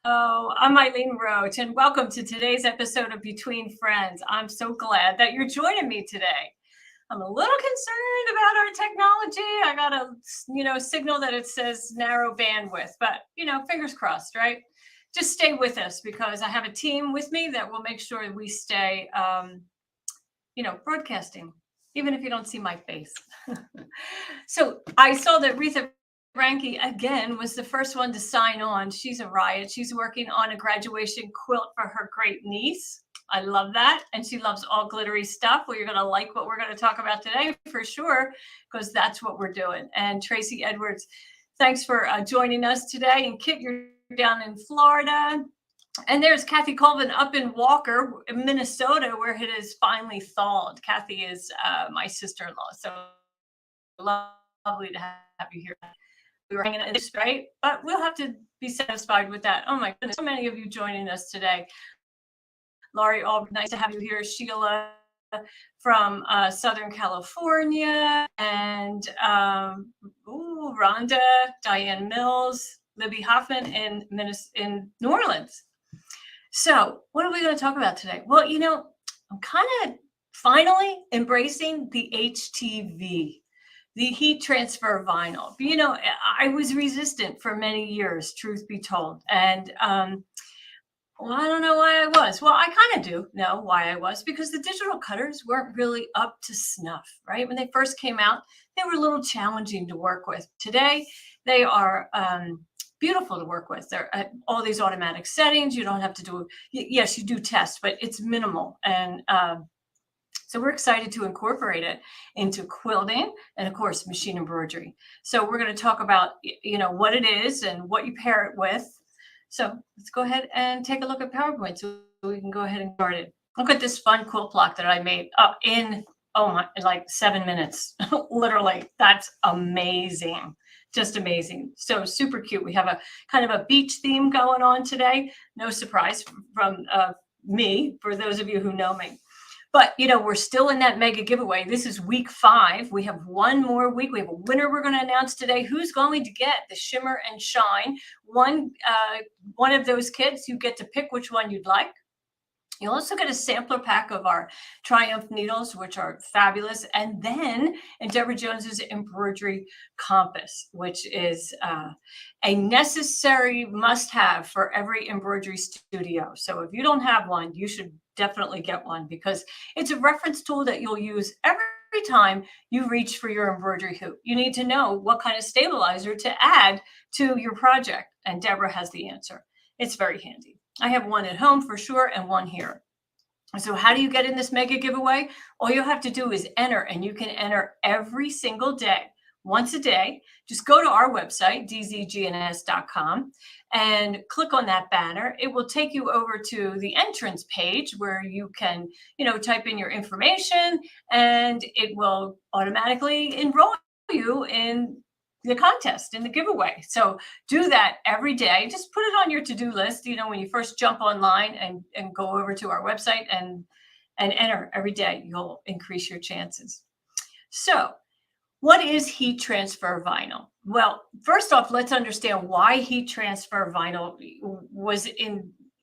Oh, I'm Eileen Roche, and welcome to today's episode of Between Friends. I'm so glad that you're joining me today. I'm a little concerned about our technology. I got a, signal that it says narrow bandwidth, but, fingers crossed, right? Just stay with us because I have a team with me that will make sure we stay, broadcasting, even if you don't see my face. So I saw that Retha Ranke again was the first one to sign on. She's a riot. She's working on a graduation quilt for her great niece. I love that. And she loves all glittery stuff. Well, you're going to like what we're going to talk about today for sure, because that's what we're doing. And Tracy Edwards, thanks for joining us today. And Kit, you're down in Florida. And there's Kathy Colvin up in Walker, Minnesota, where it is finally thawed. Kathy is my sister-in-law. So lovely to have you here. We were hanging out in this, right? But we'll have to be satisfied with that. Oh my goodness, so many of you joining us today. Laurie, nice to have you here. Sheila from Southern California, and Rhonda, Diane Mills, Libby Hoffman in New Orleans. So what are we going to talk about today? Well, I'm kind of finally embracing the HTV. The heat transfer vinyl. I was resistant for many years, truth be told. And I don't know why I was. Well, I kind of do know why I was, because the digital cutters weren't really up to snuff, right? When they first came out, they were a little challenging to work with. Today, they are beautiful to work with. They're at all these automatic settings. You don't have to do, yes, you do test, but it's minimal. And so we're excited to incorporate it into quilting and, of course, machine embroidery. So we're going to talk about, what it is and what you pair it with. So let's go ahead and take a look at PowerPoint so we can go ahead and start it. Look at this fun quilt block that I made up in like 7 minutes. Literally, that's amazing. Just amazing. So super cute. We have a kind of a beach theme going on today. No surprise from me, for those of you who know me. But, we're still in that mega giveaway. This is week 5. We have one more week. We have a winner we're going to announce today. Who's going to get the Shimmer and Shine? One of those kits, you get to pick which one you'd like. You'll also get a sampler pack of our Triumph needles, which are fabulous. And then Deborah Jones's embroidery compass, which is a necessary must-have for every embroidery studio. So if you don't have one, you should definitely get one, because it's a reference tool that you'll use every time you reach for your embroidery hoop. You need to know what kind of stabilizer to add to your project. And Deborah has the answer. It's very handy. I have one at home for sure and one here. So how do you get in this mega giveaway? All you have to do is enter, and you can enter every single day, once a day. Just go to our website, dzgns.com, and click on that banner. It will take you over to the entrance page where you can, type in your information, and it will automatically enroll you in the contest, in the giveaway. So do that every day. Just put it on your to-do list, when you first jump online and go over to our website and enter every day. You'll increase your chances. So what is heat transfer vinyl? Well, first off, let's understand why heat transfer vinyl was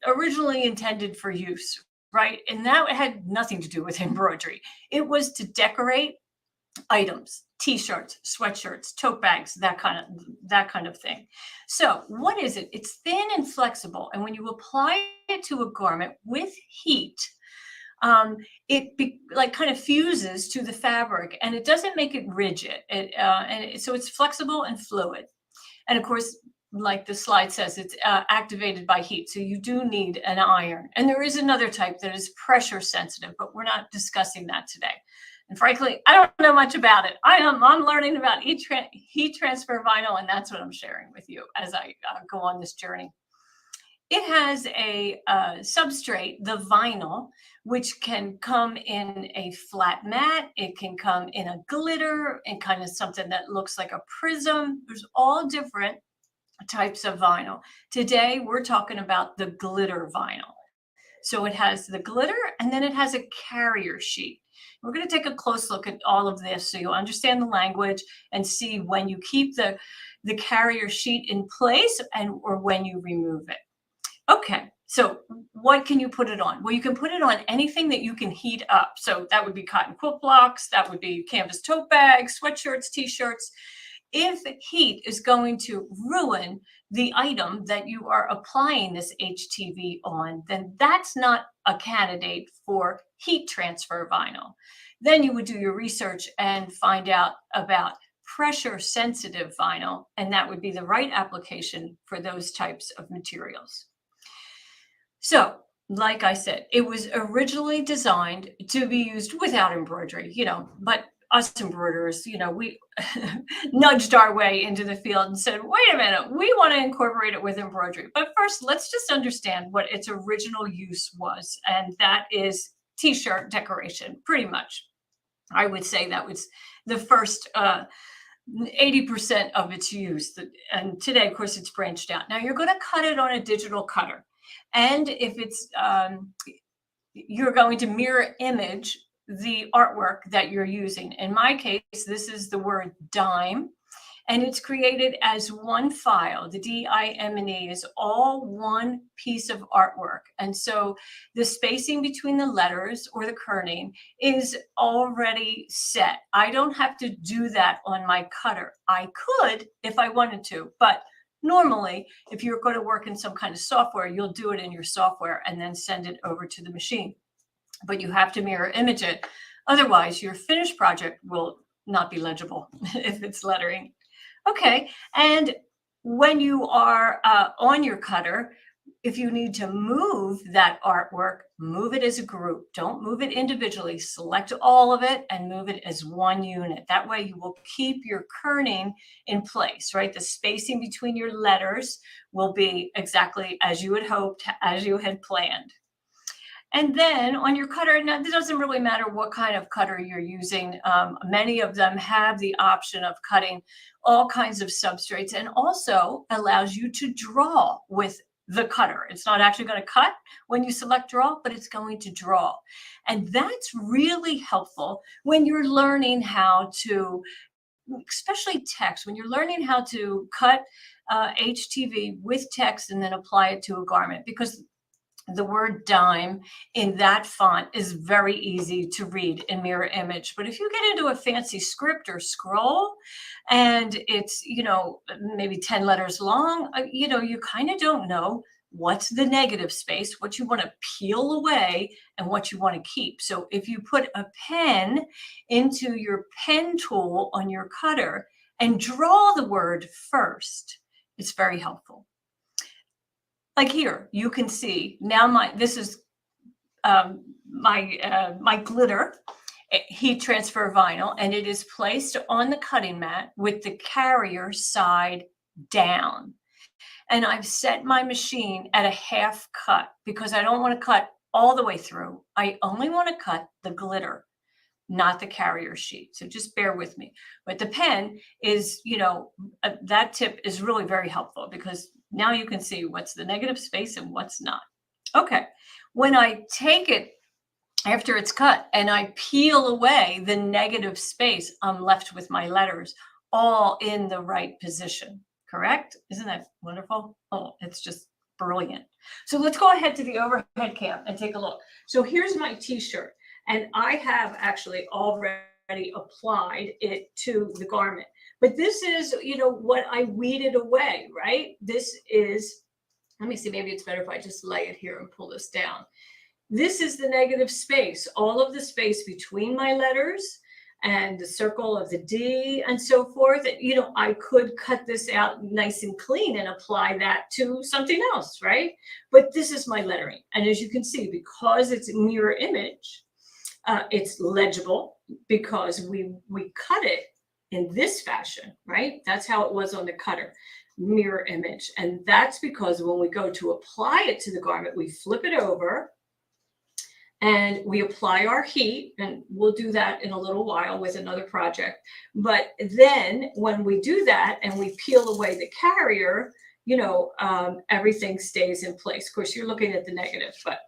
originally intended for use, right? And that had nothing to do with embroidery. It was to decorate items, t-shirts, sweatshirts, tote bags, that kind of thing. So what is it? It's thin and flexible. And when you apply it to a garment with heat, it kind of fuses to the fabric, and it doesn't make it rigid. So it's flexible and fluid. And of course, like the slide says, it's activated by heat. So you do need an iron. And there is another type that is pressure sensitive, but we're not discussing that today. And frankly, I don't know much about it. I'm learning about heat transfer vinyl, and that's what I'm sharing with you as I go on this journey. It has a substrate, the vinyl, which can come in a flat mat. It can come in a glitter and kind of something that looks like a prism. There's all different types of vinyl. Today, we're talking about the glitter vinyl. So it has the glitter, and then it has a carrier sheet. We're going to take a close look at all of this so you'll understand the language and see when you keep the carrier sheet in place or when you remove it. Okay, so what can you put it on? Well, you can put it on anything that you can heat up. So that would be cotton quilt blocks, that would be canvas tote bags, sweatshirts, t-shirts. If heat is going to ruin the item that you are applying this HTV on, then that's not a candidate for heat transfer vinyl. Then you would do your research and find out about pressure sensitive vinyl, and that would be the right application for those types of materials. So, like I said, it was originally designed to be used without embroidery, but us embroiderers, we nudged our way into the field and said, wait a minute, we want to incorporate it with embroidery. But first, let's just understand what its original use was, and that is t-shirt decoration, pretty much. I would say that was the first 80% of its use. And today, of course, it's branched out. Now you're going to cut it on a digital cutter. And if it's, you're going to mirror image the artwork that you're using. In my case, this is the word dime, and it's created as one file. The DIME is all one piece of artwork. And so the spacing between the letters or the kerning is already set. I don't have to do that on my cutter. I could if I wanted to, but normally, if you're going to work in some kind of software, you'll do it in your software and then send it over to the machine. But you have to mirror image it. Otherwise, your finished project will not be legible if it's lettering. Okay, and when you are on your cutter, if you need to move that artwork, move it as a group. Don't move it individually. Select all of it and move it as one unit. That way you will keep your kerning in place, right? The spacing between your letters will be exactly as you had hoped, as you had planned. And then on your cutter, now it doesn't really matter what kind of cutter you're using. Many of them have the option of cutting all kinds of substrates, and also allows you to draw with the cutter. It's not actually going to cut when you select draw, but it's going to draw. And that's really helpful when you're learning how to, especially text, when you're learning how to cut HTV with text and then apply it to a garment, because the word dime in that font is very easy to read in mirror image. But if you get into a fancy script or scroll and it's, maybe 10 letters long, you kind of don't know what's the negative space, what you want to peel away, and what you want to keep. So if you put a pen into your pen tool on your cutter and draw the word first, it's very helpful. Like here, you can see now this is my glitter heat transfer vinyl, and it is placed on the cutting mat with the carrier side down. And I've set my machine at a half cut because I don't want to cut all the way through. I only want to cut the glitter, not the carrier sheet. So just bear with me. But the pen is, that tip is really very helpful because now you can see what's the negative space and what's not. Okay, when I take it after it's cut and I peel away the negative space, I'm left with my letters all in the right position, correct? Isn't that wonderful? Oh, it's just brilliant. So let's go ahead to the overhead cam and take a look. So here's my t-shirt, and I have actually already applied it to the garment. But this is, what I weeded away, right? This is, let me see, maybe it's better if I just lay it here and pull this down. This is the negative space, all of the space between my letters and the circle of the D and so forth. I could cut this out nice and clean and apply that to something else, right? But this is my lettering. And as you can see, because it's a mirror image, it's legible because we cut it in this fashion, right? That's how it was on the cutter, mirror image. And that's because when we go to apply it to the garment, we flip it over and we apply our heat, and we'll do that in a little while with another project. But then when we do that and we peel away the carrier, everything stays in place. Of course, you're looking at the negative, but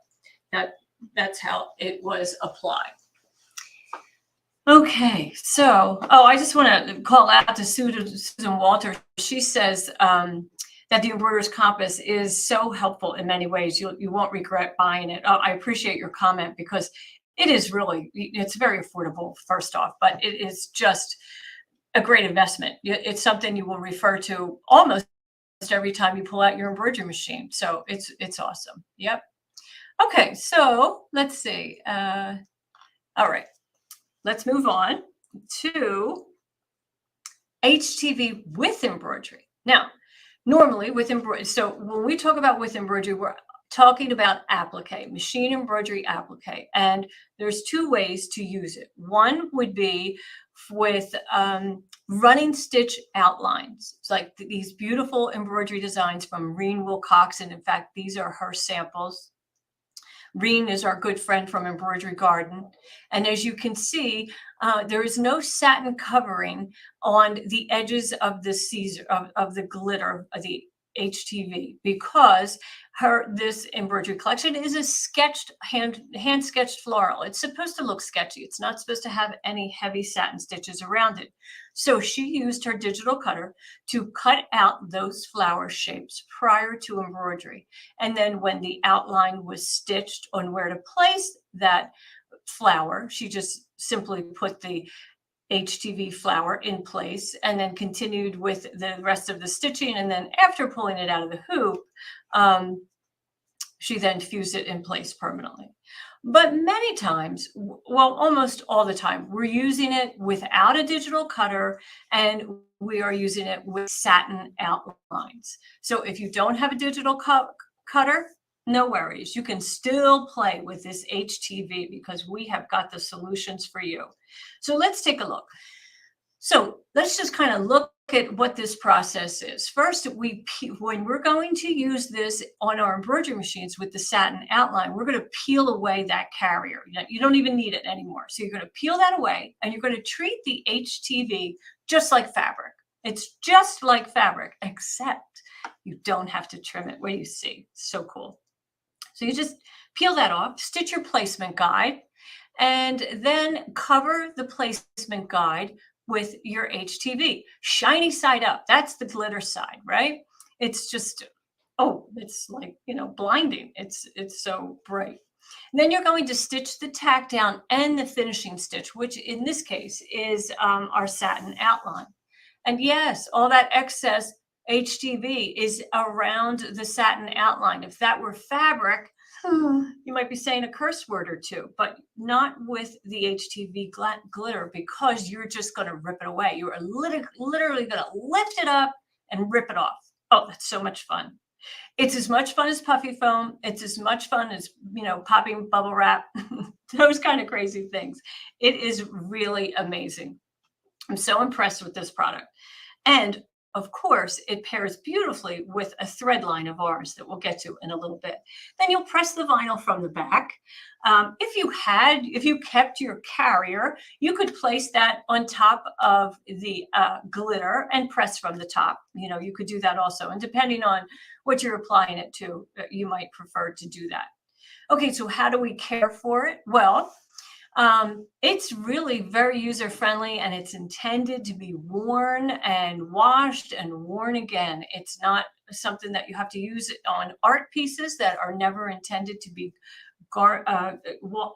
that's how it was applied. Okay, so, I just want to call out to Susan Walter. She says that the Embroiderer's Compass is so helpful in many ways. You won't regret buying it. I appreciate your comment because it is really, it's very affordable, first off, but it is just a great investment. It's something you will refer to almost every time you pull out your embroidery machine. So it's awesome. Yep. Okay, so let's see. All right, let's move on to HTV with embroidery. Now, normally with embroidery, so when we talk about with embroidery, we're talking about applique, machine embroidery applique. And there's two ways to use it. One would be with running stitch outlines. It's like these beautiful embroidery designs from Reen Wilcoxon. In fact, these are her samples. Reen is our good friend from Embroidery Garden. And as you can see, there is no satin covering on the edges of the Caesar, of the glitter, of the HTV, because this embroidery collection is a sketched, hand sketched floral. It's supposed to look sketchy. It's not supposed to have any heavy satin stitches around it. So she used her digital cutter to cut out those flower shapes prior to embroidery. And then when the outline was stitched on where to place that flower, she just simply put the HTV flower in place and then continued with the rest of the stitching. And then after pulling it out of the hoop, she then fused it in place permanently. But many times, well, almost all the time, we're using it without a digital cutter and we are using it with satin outlines. So if you don't have a digital cutter, no worries. You can still play with this HTV because we have got the solutions for you. So let's take a look. So let's just kind of look at what this process is. First, when we're going to use this on our embroidery machines with the satin outline, we're going to peel away that carrier. You don't even need it anymore. So you're going to peel that away and you're going to treat the HTV just like fabric. It's just like fabric, except you don't have to trim it. What do you see? So cool. So you just peel that off, stitch your placement guide, and then cover the placement guide with your HTV. Shiny side up. That's the glitter side, right? It's just, oh, it's like, blinding. It's so bright. And then you're going to stitch the tack down and the finishing stitch, which in this case is our satin outline. And yes, all that excess HTV is around the satin outline. If that were fabric, you might be saying a curse word or two, but not with the HTV glitter because you're just going to rip it away. You are literally going to lift it up and rip it off. Oh, that's so much fun. It's as much fun as puffy foam. It's as much fun as, popping bubble wrap, those kind of crazy things. It is really amazing. I'm so impressed with this product. And of course, it pairs beautifully with a thread line of ours that we'll get to in a little bit. Then you'll press the vinyl from the back. If you kept your carrier, you could place that on top of the glitter and press from the top. You could do that also. And depending on what you're applying it to, you might prefer to do that. Okay, so how do we care for it? Well, it's really very user-friendly and it's intended to be worn and washed and worn again. It's not something that you have to use on art pieces that are never intended to be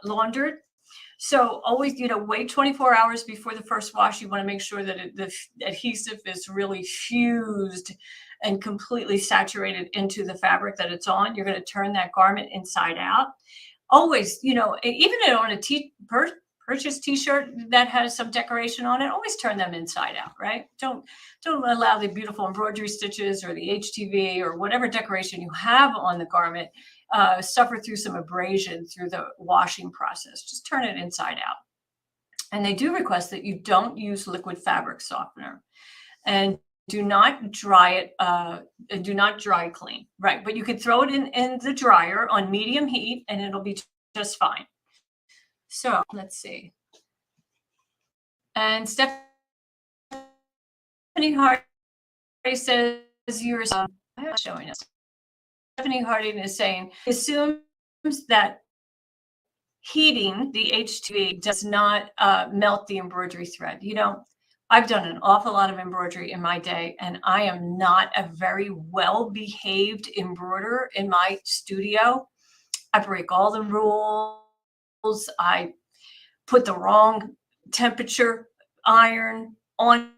laundered. So always, wait 24 hours before the first wash. You want to make sure that the adhesive is really fused and completely saturated into the fabric that it's on. You're going to turn that garment inside out. Always, even on a purchase t-shirt that has some decoration on it, always turn them inside out, right? Don't allow the beautiful embroidery stitches or the HTV or whatever decoration you have on the garment suffer through some abrasion through the washing process. Just turn it inside out. And they do request that you don't use liquid fabric softener. And do not dry it, do not dry clean, right? But you could throw it in the dryer on medium heat and it'll be just fine. So let's see. And Stephanie Harding says you're showing us. Stephanie Harding is saying, assumes that heating the HTV does not melt the embroidery thread. I've done an awful lot of embroidery in my day, and I am not a very well-behaved embroiderer in my studio. I break all the rules. I put the wrong temperature iron on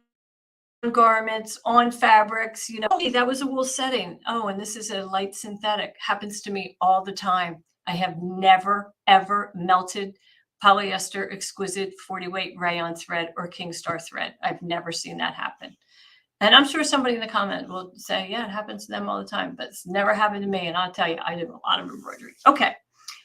garments, on fabrics, you know, "Hey, that was a wool setting. Oh, and this is a light synthetic." Happens to me all the time. I have never, ever melted polyester exquisite 40 weight rayon thread or Kingstar thread. I've never seen that happen. And I'm sure somebody in the comment will say, yeah, it happens to them all the time, but it's never happened to me. And I'll tell you, I do a lot of embroidery. Okay.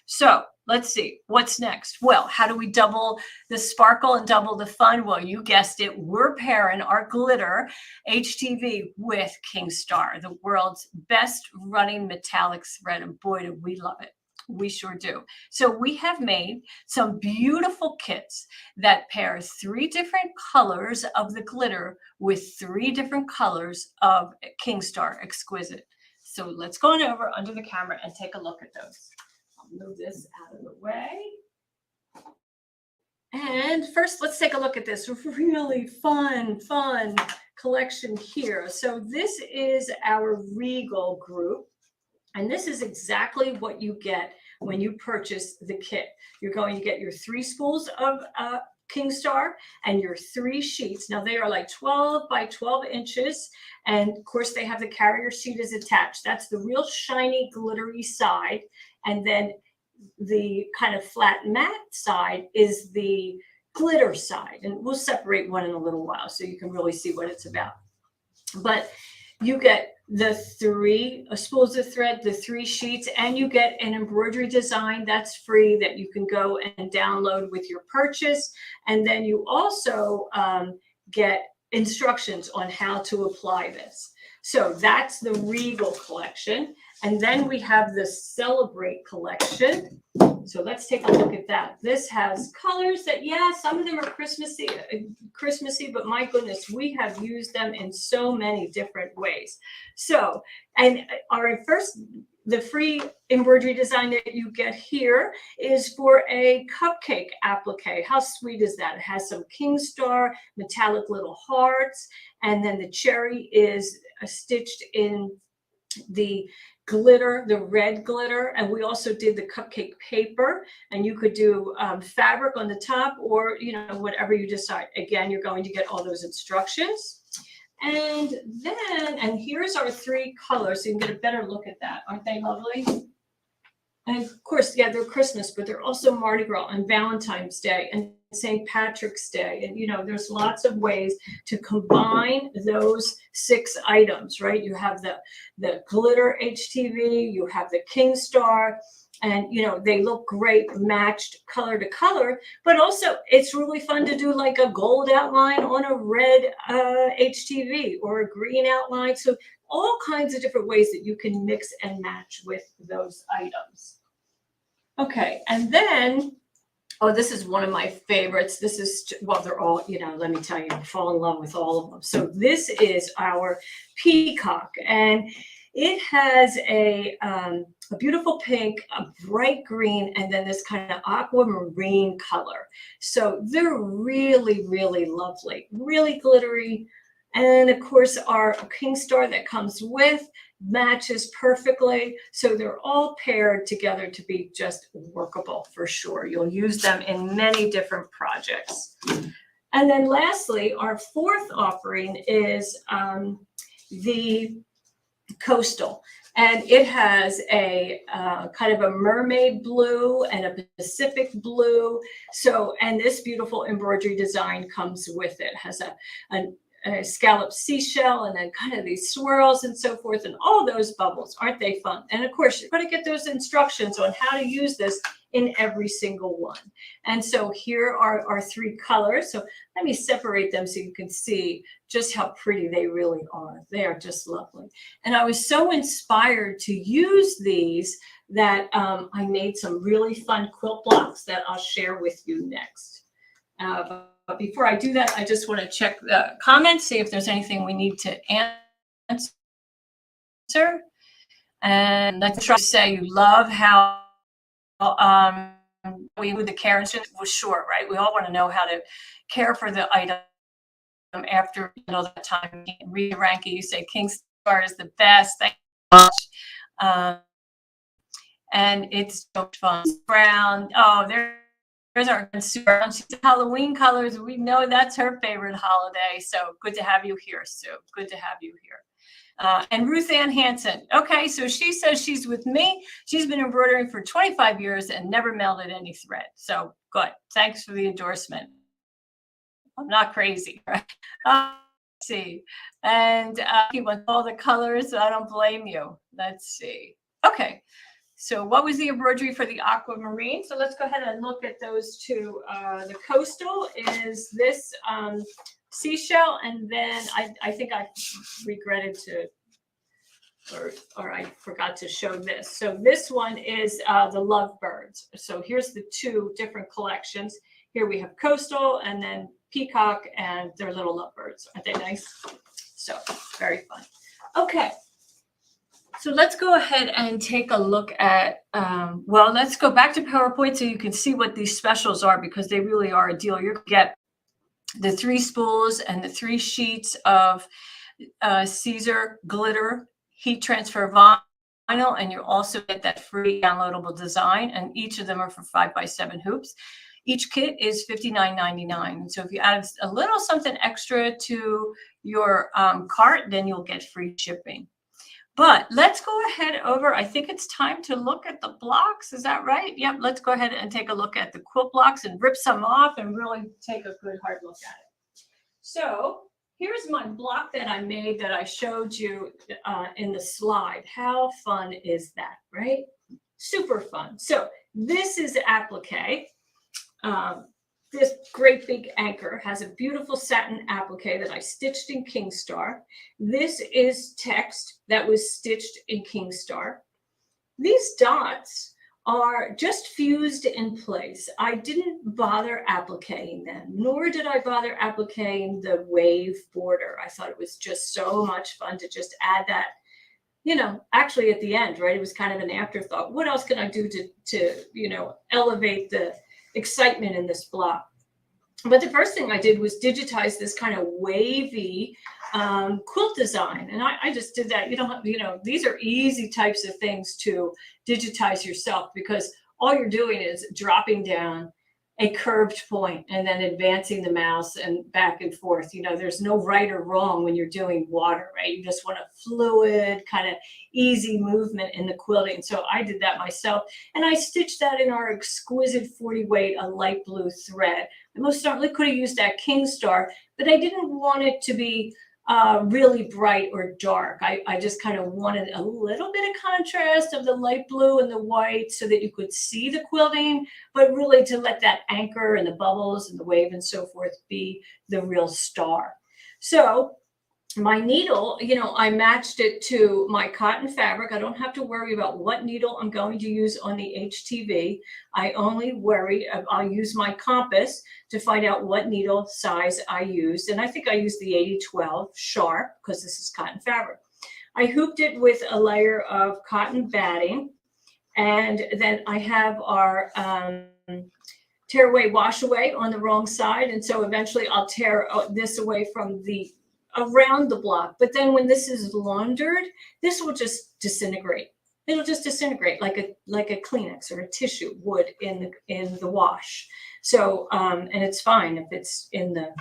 So let's see what's next. Well, how do we double the sparkle and double the fun? Well, you guessed it. We're pairing our glitter HTV with Kingstar, the world's best running metallic thread. And boy, do we love it. We sure do. So we have made some beautiful kits that pair 3 different colors of the glitter with 3 different colors of Kingstar Exquisite. So let's go on over under the camera and take a look at those. I'll move this out of the way. And first, let's take a look at this really fun collection here. So this is our Regal group. And this is exactly what you get when you purchase the kit. You're going to get your 3 spools of Kingstar and your 3 sheets. Now they are like 12 by 12 inches. And of course they have the carrier sheet is attached. That's the real shiny glittery side. And then the kind of flat matte side is the glitter side. And we'll separate one in a little while so you can really see what it's about. But you get the 3 spools of thread, the 3 sheets, and you get an embroidery design that's free that you can go and download with your purchase. And then you also get instructions on how to apply this. So that's the Regal collection. And then we have the Celebrate collection. So let's take a look at that. This has colors that, yeah, some of them are Christmassy, but my goodness, we have used them in so many different ways. So, and our first, the free embroidery design that you get here is for a cupcake applique. How sweet is that? It has some Kingstar metallic little hearts, and then the cherry is stitched in the glitter, the red glitter, and we also did the cupcake paper, and you could do fabric on the top or, you know, whatever you decide. Again, you're going to get all those instructions. And then, and here's our 3 colors, so you can get a better look at that. Aren't they lovely? And of course, yeah, they're Christmas, but they're also Mardi Gras and Valentine's Day and St. Patrick's Day. And, you know, there's lots of ways to combine those 6 items, right? You have the glitter HTV, you have the Kingstar, and, you know, they look great matched color to color, but also it's really fun to do like a gold outline on a red HTV or a green outline. So all kinds of different ways that you can mix and match with those items. Okay, and then, oh, this is one of my favorites. This is, well, they're all, you know, let me tell you, I fall in love with all of them. So this is our peacock, and it has a beautiful pink, a bright green, and then this kind of aquamarine color. So they're really, really lovely, really glittery. And of course, our Kingstar that comes with matches perfectly. So they're all paired together to be just workable for sure. You'll use them in many different projects. And then lastly, our 4th offering is the Coastal. And it has a kind of a mermaid blue and a Pacific blue. So, and this beautiful embroidery design comes with it. It has a scalloped seashell and then kind of these swirls and so forth, and all those bubbles. Aren't they fun? And of course, you're going to get those instructions on how to use this in every single one. And so here are our 3 colors. So let me separate them so you can see just how pretty they really are. They are just lovely. And I was so inspired to use these that I made some really fun quilt blocks that I'll share with you next. But before I do that, I just want to check the comments, see if there's anything we need to answer. And let's try to say you love how we with the care was short, right? We all want to know how to care for the items after that time. Read Ranky, you say Kingstar is the best. Thank you so much. And it's so fun. Brown. Oh, there's our super Halloween colors. We know that's her favorite holiday. So good to have you here, Sue. Good to have you here. And Ruth Ann Hansen. Okay, so she says she's with me. She's been embroidering for 25 years and never melted any thread. So good. Thanks for the endorsement. I'm not crazy, right? Let's see. And he wants all the colors, so I don't blame you. Let's see. Okay. So what was the embroidery for the aquamarine? So let's go ahead and look at those two. The coastal is this seashell, and then I think I regretted to, or I forgot to show this. So this one is the lovebirds. So here's the two different collections. Here we have coastal and then peacock and their little lovebirds. Aren't they nice? So very fun. Okay. So let's go ahead and take a look at, well, let's go back to PowerPoint so you can see what these specials are, because they really are a deal. You're going to get the 3 spools and the 3 sheets of Caesar glitter heat transfer vinyl, and you also get that free downloadable design, and each of them are for 5x7 hoops. Each kit is $59.99. So if you add a little something extra to your cart, then you'll get free shipping. But let's go ahead over, I think it's time to look at the blocks. Is that right? Yep, let's go ahead and take a look at the quilt blocks and rip some off and really take a good hard look at it. So here's my block that I made that I showed you in the slide. How fun is that, right? Super fun. So this is applique. This great big anchor has a beautiful satin applique that I stitched in Kingstar. This is text that was stitched in Kingstar. These dots are just fused in place. I didn't bother appliquing them, nor did I bother appliquing the wave border. I thought it was just so much fun to just add that, you know, actually at the end, right? It was kind of an afterthought. What else can I do to you know, elevate the excitement in this block? But the first thing I did was digitize this kind of wavy quilt design. And I just did that. You don't have, you know, these are easy types of things to digitize yourself, because all you're doing is dropping down a curved point and then advancing the mouse and back and forth. You know, there's no right or wrong when you're doing water, right? You just want a fluid, kind of easy movement in the quilting. So I did that myself. And I stitched that in our exquisite 40 weight, a light blue thread. I most certainly could have used that Kingstar, but I didn't want it to be really bright or dark. I just kind of wanted a little bit of contrast of the light blue and the white so that you could see the quilting, but really to let that anchor and the bubbles and the wave and so forth be the real star. So my needle, you know, I matched it to my cotton fabric. I don't have to worry about what needle I'm going to use on the HTV. I only worry, I'll use my compass to find out what needle size I used. And I think I used the 80-12 sharp because this is cotton fabric. I hooped it with a layer of cotton batting. And then I have our tear away, wash away on the wrong side. And so eventually I'll tear this away from the around the block. But then when this is laundered, this will just disintegrate. It'll just disintegrate like a Kleenex or a tissue would in the wash. So and it's fine if it's in the,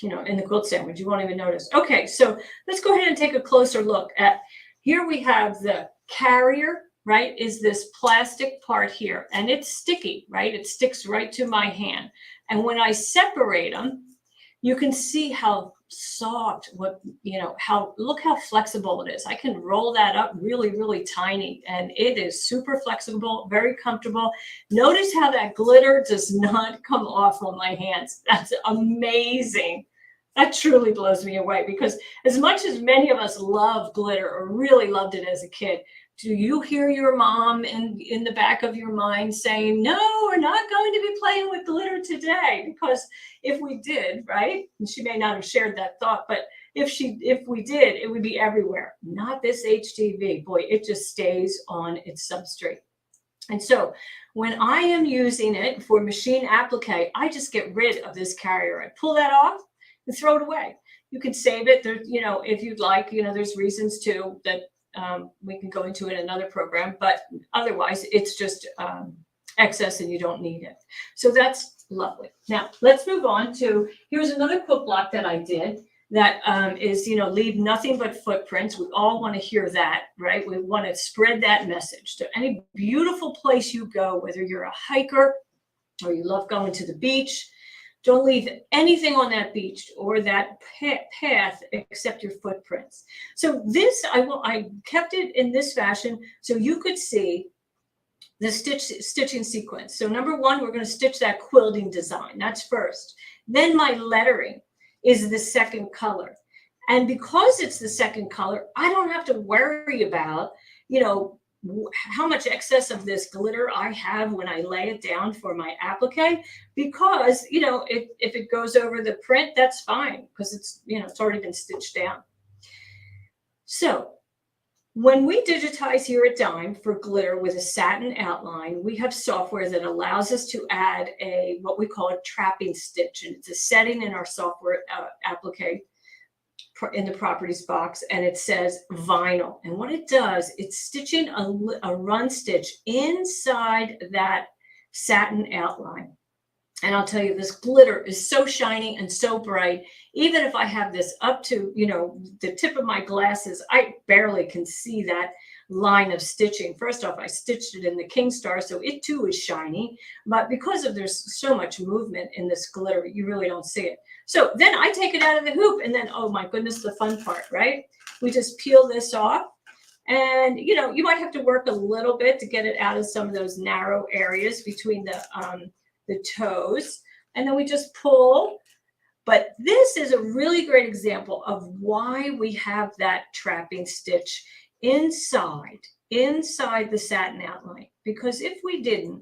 you know, in the quilt sandwich. You won't even notice. Okay, so let's go ahead and take a closer look at, here we have the carrier, right, is this plastic part here, and it's sticky, right? It sticks right to my hand. And when I separate them, you can see how soft, what, you know, how, look how flexible it is. I can roll that up really, really tiny, and it is super flexible, very comfortable. Notice how that glitter does not come off on my hands. That's amazing. That truly blows me away, because as much as many of us love glitter or really loved it as a kid, do you hear your mom in the back of your mind saying, no, we're not going to be playing with glitter today? Because if we did, right, and she may not have shared that thought, but if we did, it would be everywhere. Not this HTV. Boy, it just stays on its substrate. And so when I am using it for machine applique, I just get rid of this carrier. I pull that off. and throw it away. You can save it there, you know, if you'd like. You know, there's reasons too that we can go into in another program, but otherwise it's just excess and you don't need it. So that's lovely. Now let's move on to, here's another quilt block that I did that is, you know, leave nothing but footprints. We all want to hear that, right? We want to spread that message to any beautiful place you go, whether you're a hiker or you love going to the beach. Don't leave anything on that beach or that path except your footprints. So this, I kept it in this fashion so you could see the stitching sequence. So number one, we're going to stitch that quilting design. That's first. Then my lettering is the second color. And because it's the second color, I don't have to worry about, you know, how much excess of this glitter I have when I lay it down for my applique, because, you know, if it goes over the print, that's fine because it's, you know, it's already been stitched down. So when we digitize here at Dime for glitter with a satin outline, we have software that allows us to add what we call a trapping stitch. And it's a setting in our software applique in the properties box, and it says vinyl. And what it does, it's stitching a run stitch inside that satin outline. And I'll tell you, this glitter is so shiny and so bright. Even if I have this up to, you know, the tip of my glasses, I barely can see that line of stitching. First off, I stitched it in the King Star, so it too is shiny. But because there's so much movement in this glitter, you really don't see it. So then I take it out of the hoop, and then, oh my goodness, the fun part, right? We just peel this off. And, you know, you might have to work a little bit to get it out of some of those narrow areas between the toes, and then we just pull. But this is a really great example of why we have that trapping stitch inside the satin outline, because if we didn't,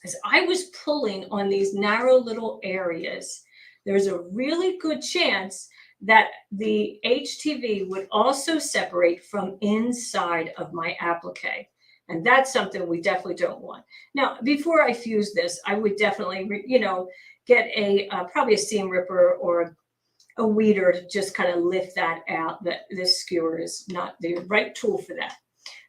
as I was pulling on these narrow little areas, there's a really good chance that the HTV would also separate from inside of my applique. And that's something we definitely don't want. Now, before I fuse this, I would definitely, you know, get probably a seam ripper or a weeder to just kind of lift that out. That this skewer is not the right tool for that.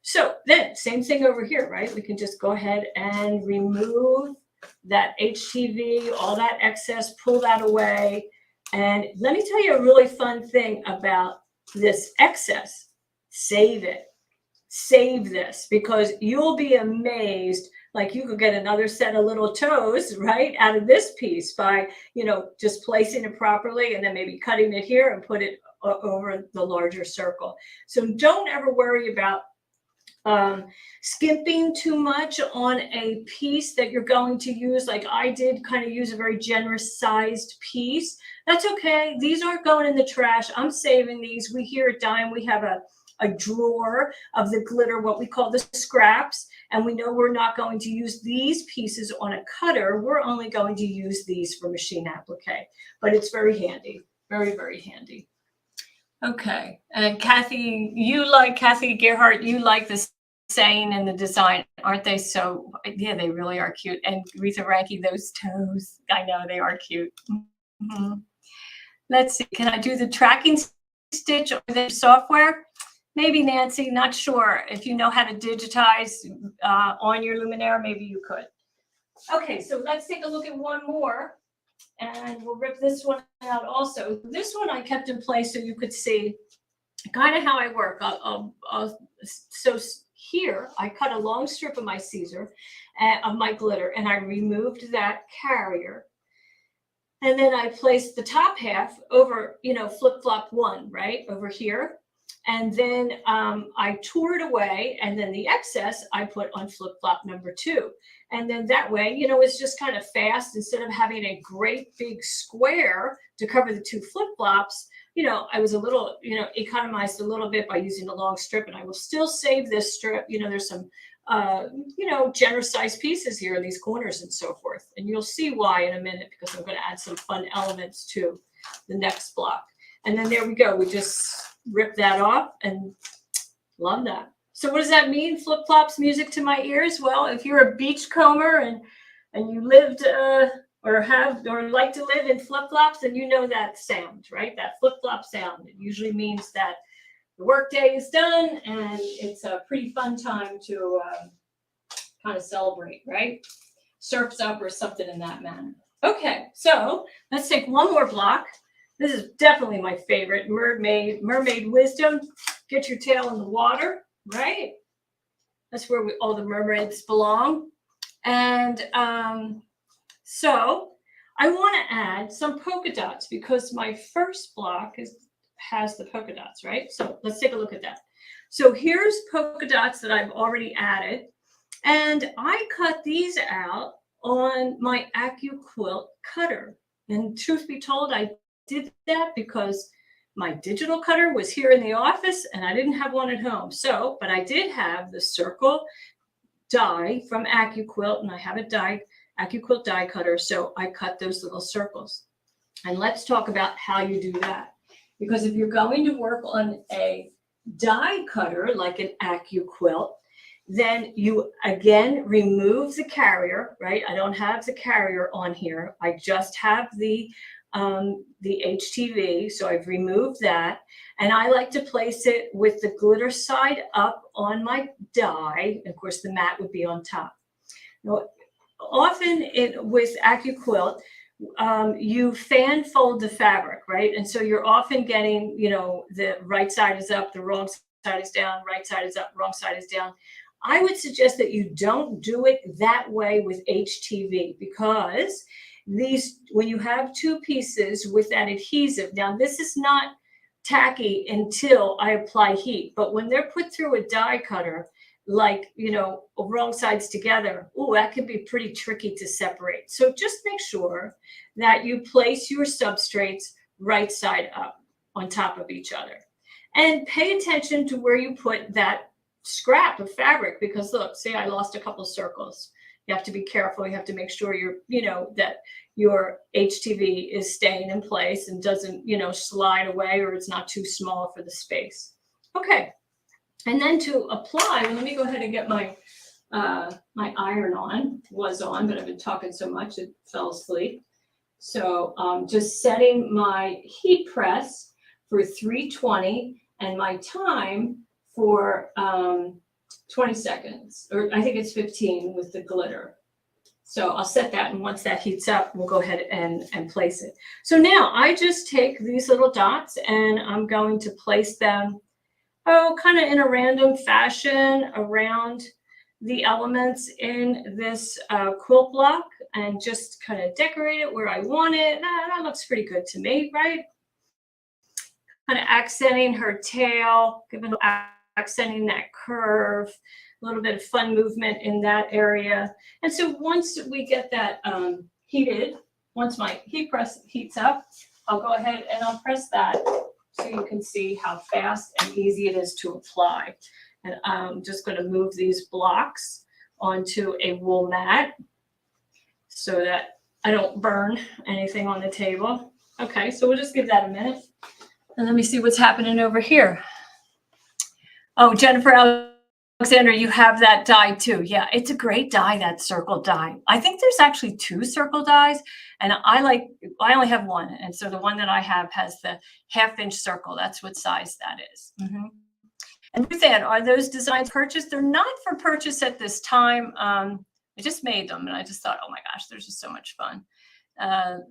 So then, same thing over here, right? We can just go ahead and remove that HTV, all that excess, pull that away. And let me tell you a really fun thing about this excess. Save it. Save this, because you'll be amazed. Like, you could get another set of little toes, right, out of this piece by, you know, just placing it properly and then maybe cutting it here and put it over the larger circle. So don't ever worry about skimping too much on a piece that you're going to use. Like I did, kind of use a very generous sized piece. That's okay. These aren't going in the trash. I'm saving these. We here at Dime, we have a drawer of the glitter, what we call the scraps. And we know we're not going to use these pieces on a cutter. We're only going to use these for machine applique, but it's very handy. Very, very handy. Okay. And Kathy Gerhardt, you like the saying and the design, aren't they? So yeah, they really are cute. And Retha Ranky, those toes, I know they are cute. Mm-hmm. Let's see, can I do the tracking stitch or the software? Maybe, Nancy, not sure. If you know how to digitize on your Luminaire, maybe you could. Okay, so let's take a look at one more, and we'll rip this one out also. This one I kept in place so you could see kind of how I work. So here, I cut a long strip of my Caesar, of my glitter, and I removed that carrier. And then I placed the top half over, you know, flip-flop one, right, over here. And then I tore it away, and then the excess I put on flip-flop number 2. And then that way, you know, it's just kind of fast. Instead of having a great big square to cover the 2 flip-flops, you know, I was a little, you know, economized a little bit by using a long strip, and I will still save this strip. You know, there's some, you know, generous sized pieces here in these corners and so forth. And you'll see why in a minute, because I'm going to add some fun elements to the next block. And then there we go. We just rip that off, and love that. So what does that mean? Flip-flops, music to my ears? Well, if you're a beachcomber and you lived or like to live in flip-flops, then you know that sound, right? That flip-flop sound. It usually means that the workday is done and it's a pretty fun time to kind of celebrate, right? Surf's up or something in that manner. Okay, so let's take one more block. This is definitely my favorite, mermaid wisdom. Get your tail in the water, right? That's where all the mermaids belong. And so I want to add some polka dots because my first block has the polka dots, right? So let's take a look at that. So here's polka dots that I've already added. And I cut these out on my Quilt cutter. And truth be told, I did that because my digital cutter was here in the office and I didn't have one at home. So, but I did have the circle die from Quilt, and I have a Quilt die cutter. So I cut those little circles. And let's talk about how you do that. Because if you're going to work on a die cutter like an Quilt, then you again remove the carrier, right? I don't have the carrier on here. I just have the HTV. So I've removed that. And I like to place it with the glitter side up on my die. Of course, the mat would be on top. Now, often with AccuQuilt, you fan fold the fabric, right? And so you're often getting, the right side is up, the wrong side is down, right side is up, wrong side is down. I would suggest that you don't do it that way with HTV because when you have two pieces with that adhesive, now this is not tacky until I apply heat, but when they're put through a die cutter, like, wrong sides together, that can be pretty tricky to separate. So just make sure that you place your substrates right side up on top of each other. And pay attention to where you put that scrap of fabric, because look, see, I lost a couple circles. You have to be careful. You have to make sure that your HTV is staying in place and doesn't, slide away, or it's not too small for the space. Okay. And then to apply, let me go ahead and get my my iron was on, but I've been talking so much it fell asleep. So just setting my heat press for 320 and my time for 20 seconds, or I think it's 15 with the glitter. So I'll set that, and once that heats up, we'll go ahead and place it. So now I just take these little dots and I'm going to place them, kind of in a random fashion around the elements in this quilt block, and just kind of decorate it where I want it. That looks pretty good to me, right? Kind of accenting her tail, accenting that curve, a little bit of fun movement in that area. And so once we get that heated, once my heat press heats up, I'll go ahead and I'll press that so you can see how fast and easy it is to apply. And I'm just going to move these blocks onto a wool mat so that I don't burn anything on the table. Okay, so we'll just give that a minute. And let me see what's happening over here. Oh, Jennifer Alexander, you have that die too. Yeah, it's a great die, that circle die. I think there's actually 2 circle dies, and I only have one. And so the one that I have has the 1/2-inch circle. That's what size that is. Mm-hmm. And Ruth Ann, are those designs purchased? They're not for purchase at this time. I just made them, and I just thought, oh my gosh, there's just so much fun.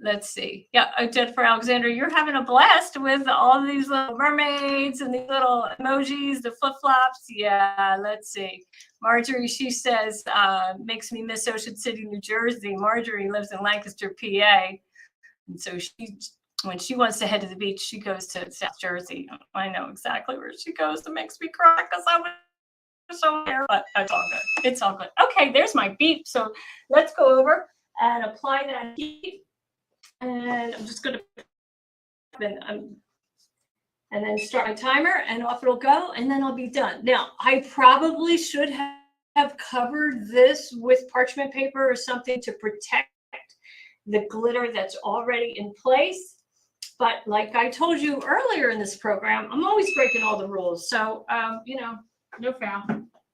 Let's see. Yeah, Jennifer Alexander, you're having a blast with all these little mermaids and these little emojis, the flip-flops. Yeah, let's see. Marjorie, she says, makes me miss Ocean City, New Jersey. Marjorie lives in Lancaster, PA. And so when she wants to head to the beach, she goes to South Jersey. I know exactly where she goes. It makes me cry because I was so there, but it's all good. It's all good. Okay, there's my beep. So let's go over and apply that heat. And I'm just going to and then start my timer, and off it'll go, and then I'll be done. Now, I probably should have covered this with parchment paper or something to protect the glitter that's already in place. But like I told you earlier in this program, I'm always breaking all the rules. So, no foul,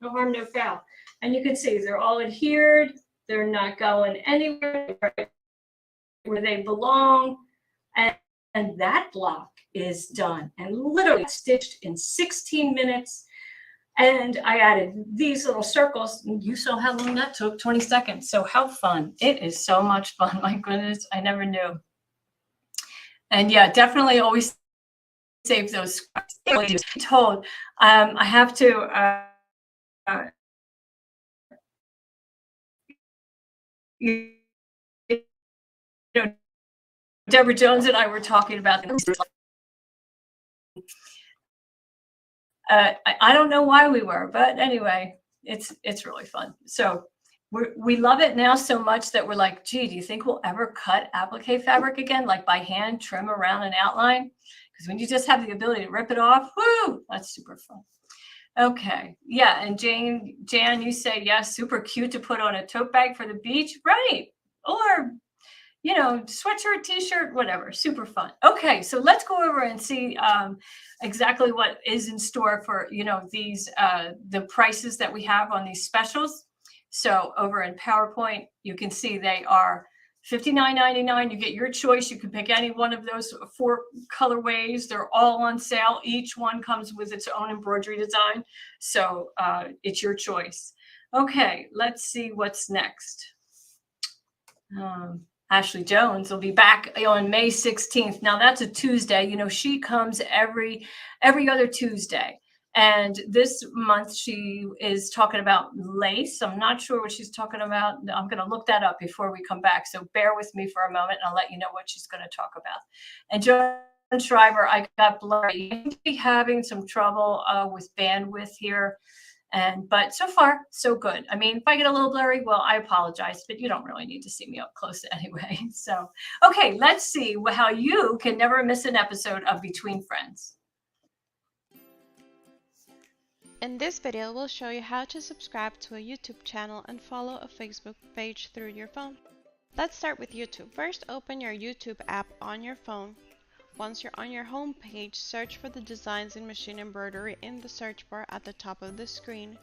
no harm, no foul. And you can see they're all adhered. They're not going anywhere. where they belong. And that block is done and literally stitched in 16 minutes. And I added these little circles. You saw how long that took, 20 seconds. So how fun. It is so much fun. My goodness, I never knew. And yeah, definitely always save those. Told I have to you know, Deborah Jones and I were talking about this. I don't know why we were, but anyway, it's really fun. So we love it now so much that we're like, gee, do you think we'll ever cut applique fabric again, like by hand, trim around an outline? Because when you just have the ability to rip it off, whoo, that's super fun. Okay, yeah, and Jan, you say yes, super cute to put on a tote bag for the beach, right? Or sweatshirt, t-shirt, whatever, super fun. Okay, so let's go over and see exactly what is in store for these the prices that we have on these specials. So over in PowerPoint, you can see they are $59.99. You get your choice. You can pick any one of those 4 colorways. They're all on sale. Each one comes with its own embroidery design. So it's your choice. Okay, let's see what's next. Ashley Jones will be back on May 16th. Now that's a Tuesday. She comes every other Tuesday. And this month she is talking about lace. I'm not sure what she's talking about. I'm going to look that up before we come back. So bear with me for a moment and I'll let you know what she's going to talk about. And Joan Shriver, I got blurry. I be having some trouble with bandwidth here. But so far, so good. I mean, if I get a little blurry, well, I apologize, but you don't really need to see me up close anyway. So, okay, let's see how you can never miss an episode of Between Friends. In this video, we'll show you how to subscribe to a YouTube channel and follow a Facebook page through your phone. Let's start with YouTube. First, open your YouTube app on your phone. Once you're on your home page, search for the Designs in Machine Embroidery in the search bar at the top of the screen.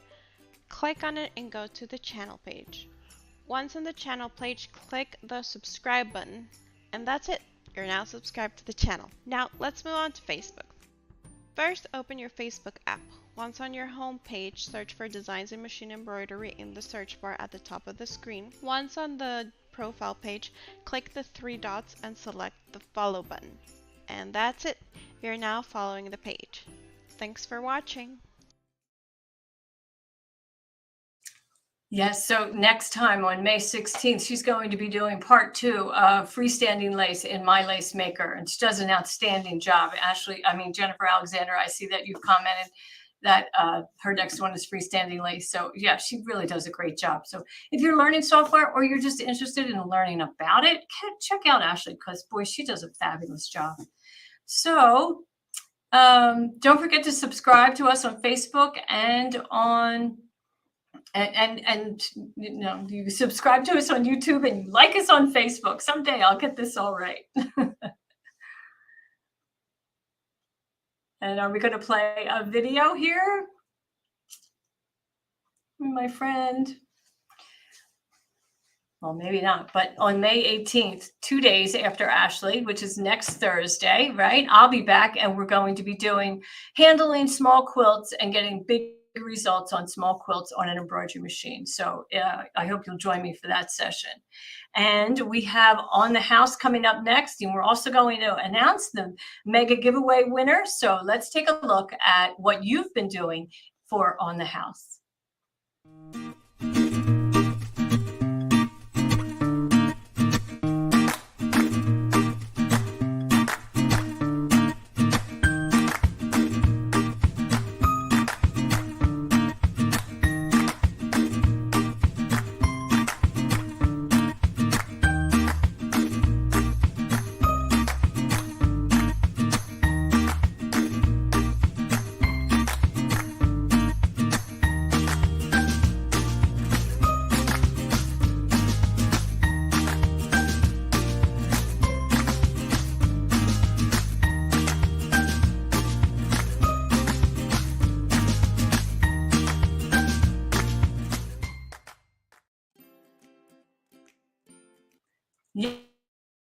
Click on it and go to the channel page. Once on the channel page, click the subscribe button. And that's it. You're now subscribed to the channel. Now, let's move on to Facebook. First, open your Facebook app. Once on your home page, search for Designs in Machine Embroidery in the search bar at the top of the screen. Once on the profile page, click the 3 dots and select the follow button. And that's it. You're now following the page. Thanks for watching. Yes, so next time on May 16th, she's going to be doing part 2 of freestanding lace in My Lace Maker. And she does an outstanding job. Jennifer Alexander, I see that you've commented that her next one is freestanding lace. So yeah, she really does a great job. So if you're learning software or you're just interested in learning about it, check out Ashley because boy, she does a fabulous job. So don't forget to subscribe to us on Facebook and on you subscribe to us on YouTube and you like us on Facebook. Someday I'll get this all right. And are we going to play a video here? My friend. Well, maybe not, but on May 18th, 2 days after Ashley, which is next Thursday, right? I'll be back and we're going to be handling small quilts and getting big results on small quilts on an embroidery machine. So I hope you'll join me for that session. And we have On the House coming up next, and we're also going to announce the mega giveaway winner. So let's take a look at what you've been doing for On the House.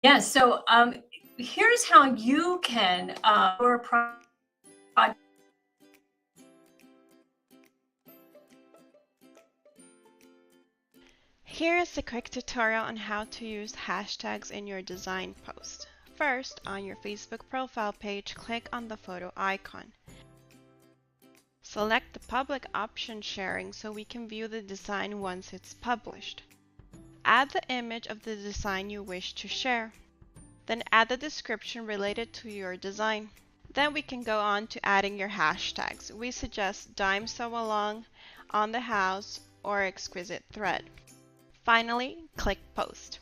Yeah, so here's how you can your project. Here is a quick tutorial on how to use hashtags in your design post. First, on your Facebook profile page, click on the photo icon. Select the public option sharing so we can view the design once it's published. Add the image of the design you wish to share. Then add the description related to your design. Then we can go on to adding your hashtags. We suggest dime sew along, on the house, or exquisite thread. Finally, click post.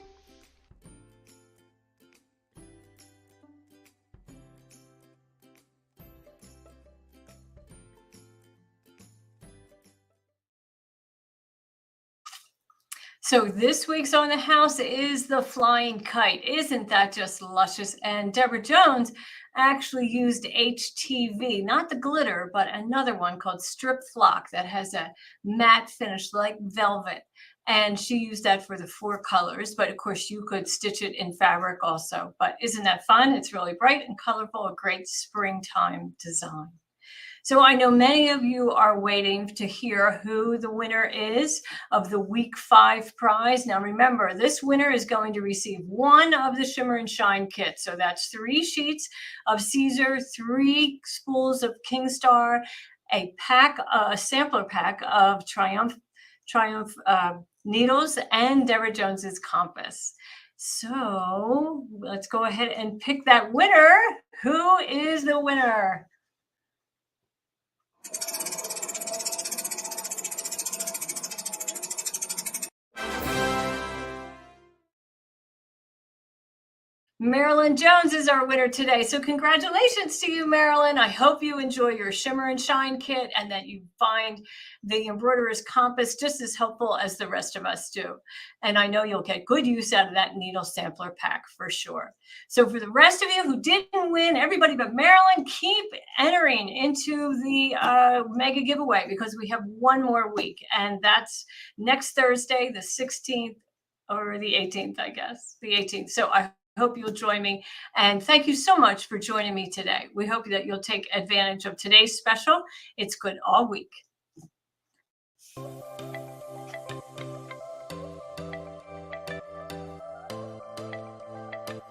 So this week's On the House is the flying kite. Isn't that just luscious? And Deborah Jones actually used HTV, not the glitter, but another one called Strip Flock that has a matte finish like velvet. And she used that for the 4 colors, but of course you could stitch it in fabric also. But isn't that fun? It's really bright and colorful, a great springtime design. So I know many of you are waiting to hear who the winner is of the week 5 prize. Now remember, this winner is going to receive one of the Shimmer and Shine kits. So that's 3 sheets of Caesar, 3 spools of King Star, a sampler pack of Triumph needles, and Deborah Jones's compass. So let's go ahead and pick that winner. Who is the winner? Marilyn Jones is our winner today. So congratulations to you, Marilyn. I hope you enjoy your Shimmer and Shine kit and that you find the embroiderer's compass just as helpful as the rest of us do. And I know you'll get good use out of that needle sampler pack for sure. So for the rest of you who didn't win, everybody but Marilyn, keep entering into the mega giveaway because we have one more week. And that's next Thursday, the 16th or the 18th, I guess, the 18th. So I hope you'll join me. And thank you so much for joining me today. We hope that you'll take advantage of today's special. It's good all week.